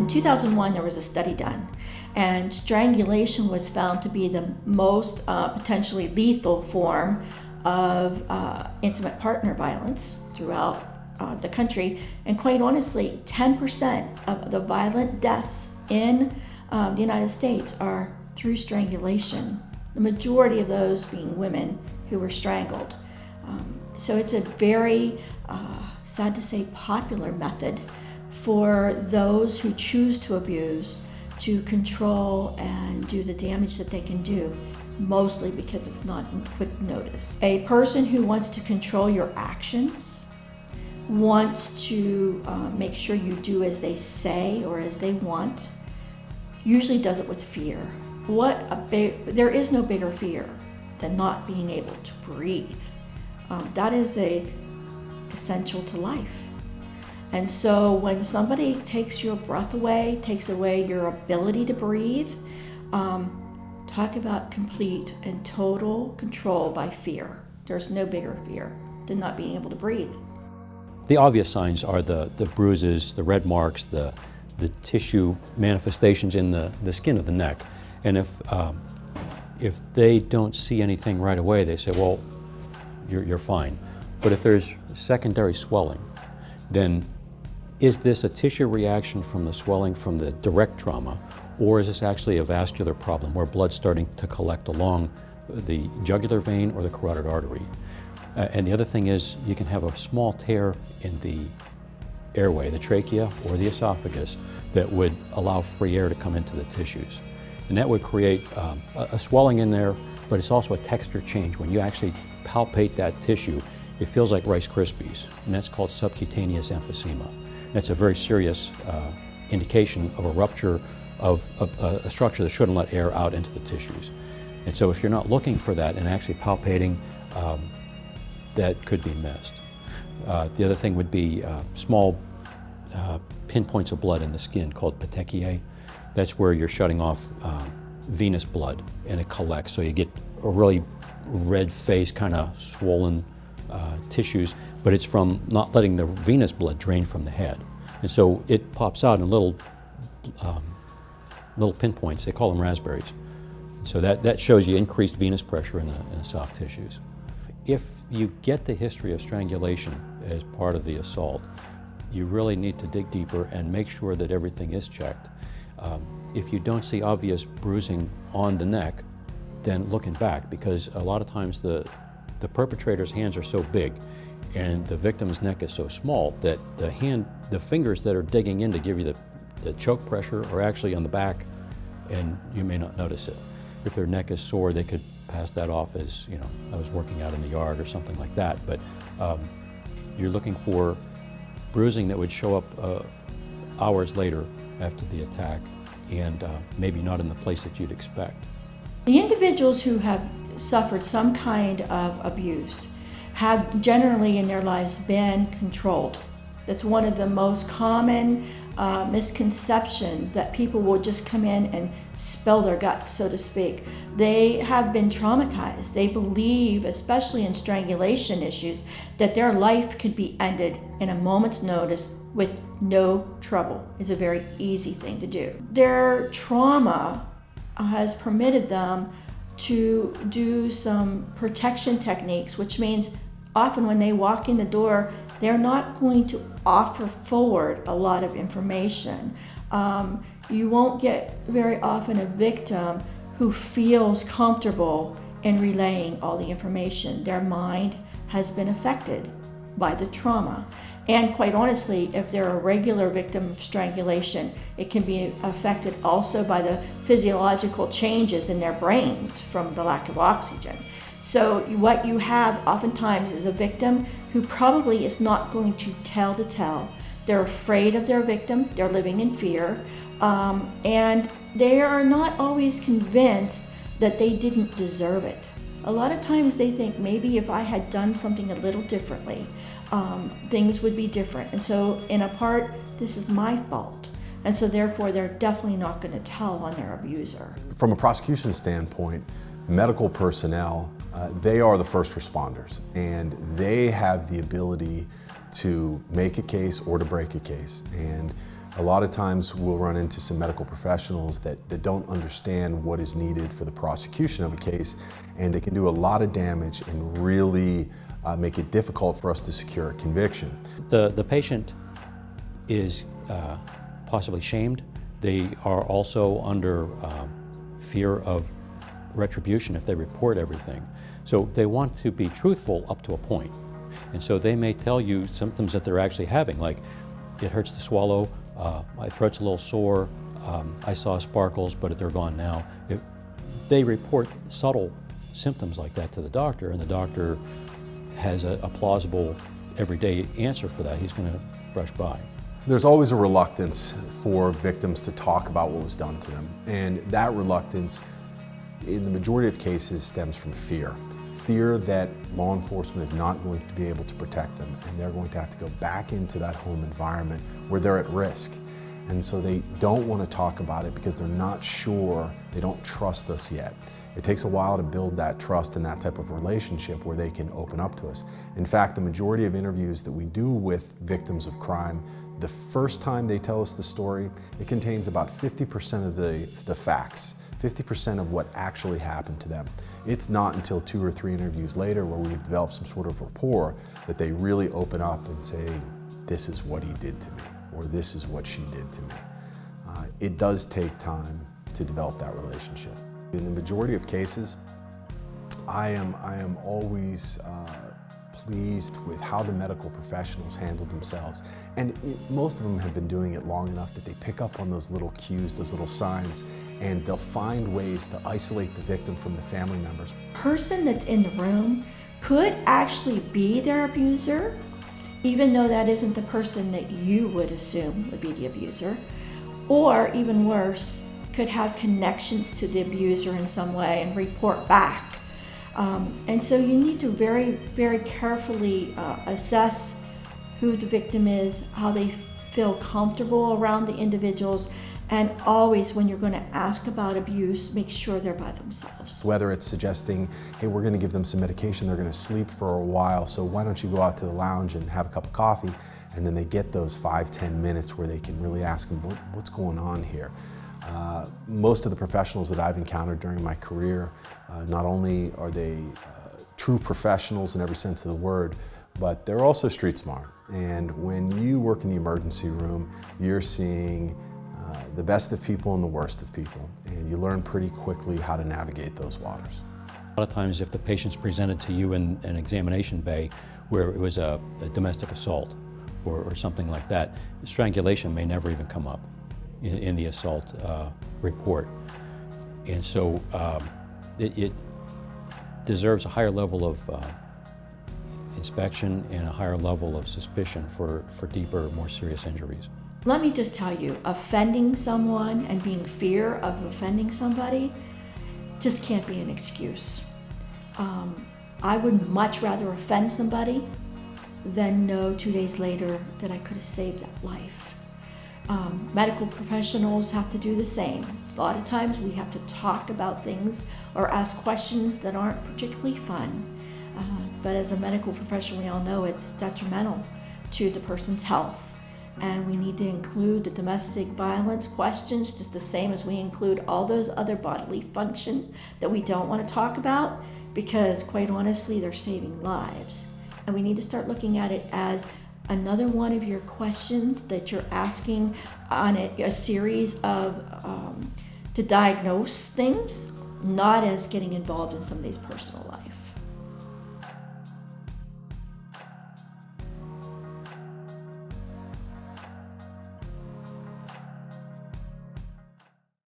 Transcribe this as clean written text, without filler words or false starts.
in 2001 there was a study done, and strangulation was found to be the most potentially lethal form of intimate partner violence throughout the country. And quite honestly, 10% of the violent deaths in the United States are through strangulation, the majority of those being women who were strangled. So it's a very, sad to say, popular method for those who choose to abuse to control and do the damage that they can do, mostly because it's not in quick notice. A person who wants to control your actions, wants to make sure you do as they say or as they want, usually does it with fear. There is no bigger fear than not being able to breathe. That is essential to life. And so when somebody takes your breath away, takes away your ability to breathe, talk about complete and total control by fear. There's no bigger fear than not being able to breathe. The obvious signs are the bruises, the red marks, the tissue manifestations in the skin of the neck. And if they don't see anything right away, they say, well, you're fine. But if there's secondary swelling, then is this a tissue reaction from the swelling from the direct trauma, or is this actually a vascular problem where blood's starting to collect along the jugular vein or the carotid artery? And the other thing is you can have a small tear in the airway, the trachea or the esophagus, that would allow free air to come into the tissues. And that would create a swelling in there, but it's also a texture change. When you actually palpate that tissue, it feels like Rice Krispies, and that's called subcutaneous emphysema. That's a very serious indication of a rupture of a structure that shouldn't let air out into the tissues. And so if you're not looking for that and actually palpating, that could be missed. The other thing would be small pinpoints of blood in the skin called petechiae. That's where you're shutting off venous blood and it collects. So you get a really red face, kind of swollen tissues, but it's from not letting the venous blood drain from the head. And so it pops out in little pinpoints. They call them raspberries. So that shows you increased venous pressure in the soft tissues. If you get the history of strangulation as part of the assault, you really need to dig deeper and make sure that everything is checked. If you don't see obvious bruising on the neck, then looking back, because a lot of times the perpetrator's hands are so big and the victim's neck is so small that the fingers that are digging in to give you the choke pressure are actually on the back, and you may not notice it. If their neck is sore, they could pass that off as, I was working out in the yard or something like that. But you're looking for bruising that would show up hours later after the attack, and maybe not in the place that you'd expect. The individuals who have suffered some kind of abuse have generally in their lives been controlled. That's one of the most common misconceptions, that people will just come in and spill their guts, so to speak. They have been traumatized. They believe, especially in strangulation issues, that their life could be ended in a moment's notice with no trouble. It's a very easy thing to do. Their trauma has permitted them to do some protection techniques, which means often when they walk in the door, they're not going to offer forward a lot of information. You won't get very often a victim who feels comfortable in relaying all the information. Their mind has been affected by the trauma. And quite honestly, if they're a regular victim of strangulation, it can be affected also by the physiological changes in their brains from the lack of oxygen. So what you have oftentimes is a victim who probably is not going to tell the tale. They're afraid of their victim, they're living in fear, and they are not always convinced that they didn't deserve it. A lot of times they think, maybe if I had done something a little differently, things would be different. And so in a part, this is my fault. And so therefore, they're definitely not going to tell on their abuser. From a prosecution standpoint, medical personnel, they are the first responders, and they have the ability to make a case or to break a case. And A lot of times we'll run into some medical professionals that don't understand what is needed for the prosecution of a case, and they can do a lot of damage and really make it difficult for us to secure a conviction. The patient is possibly shamed. They are also under fear of retribution if they report everything. So they want to be truthful up to a point. And so they may tell you symptoms that they're actually having, like it hurts to swallow, my throat's a little sore, I saw sparkles, but they're gone now. If they report subtle symptoms like that to the doctor, and the doctor has a plausible everyday answer for that, he's going to brush by. There's always a reluctance for victims to talk about what was done to them, and that reluctance in the majority of cases stems from fear. Fear that law enforcement is not going to be able to protect them, and they're going to have to go back into that home environment where they're at risk. And so they don't want to talk about it because they're not sure, they don't trust us yet. It takes a while to build that trust and that type of relationship where they can open up to us. In fact, the majority of interviews that we do with victims of crime, the first time they tell us the story, it contains about 50% of the facts, 50% of what actually happened to them. It's not until 2 or 3 interviews later where we've developed some sort of rapport that they really open up and say, this is what he did to me, or this is what she did to me. It does take time to develop that relationship. In the majority of cases, I am always pleased with how the medical professionals handle themselves. And most of them have been doing it long enough that they pick up on those little cues, those little signs, and they'll find ways to isolate the victim from the family members. The person that's in the room could actually be their abuser, even though that isn't the person that you would assume would be the abuser. Or even worse, could have connections to the abuser in some way and report back. And so you need to very, very carefully assess who the victim is, how they feel comfortable around the individuals, and always when you're going to ask about abuse, make sure they're by themselves. Whether it's suggesting, hey, we're going to give them some medication, they're going to sleep for a while, so why don't you go out to the lounge and have a cup of coffee, and then they get those 5-10 minutes where they can really ask them, what's going on here? Most of the professionals that I've encountered during my career, not only are they true professionals in every sense of the word, but they're also street smart. And when you work in the emergency room, you're seeing the best of people and the worst of people, and you learn pretty quickly how to navigate those waters. A lot of times if the patient's presented to you in an examination bay where it was a domestic assault or something like that, strangulation may never even come up in the assault report. And so it deserves a higher level of inspection and a higher level of suspicion for deeper, more serious injuries. Let me just tell you, offending someone and being fear of offending somebody just can't be an excuse. I would much rather offend somebody than know 2 days later that I could have saved that life. Medical professionals have to do the same. A lot of times we have to talk about things or ask questions that aren't particularly fun. But as a medical professional, we all know it's detrimental to the person's health. And we need to include the domestic violence questions just the same as we include all those other bodily functions that we don't want to talk about, because quite honestly, they're saving lives. And we need to start looking at it as another one of your questions that you're asking on a series of to diagnose things, not as getting involved in somebody's personal life.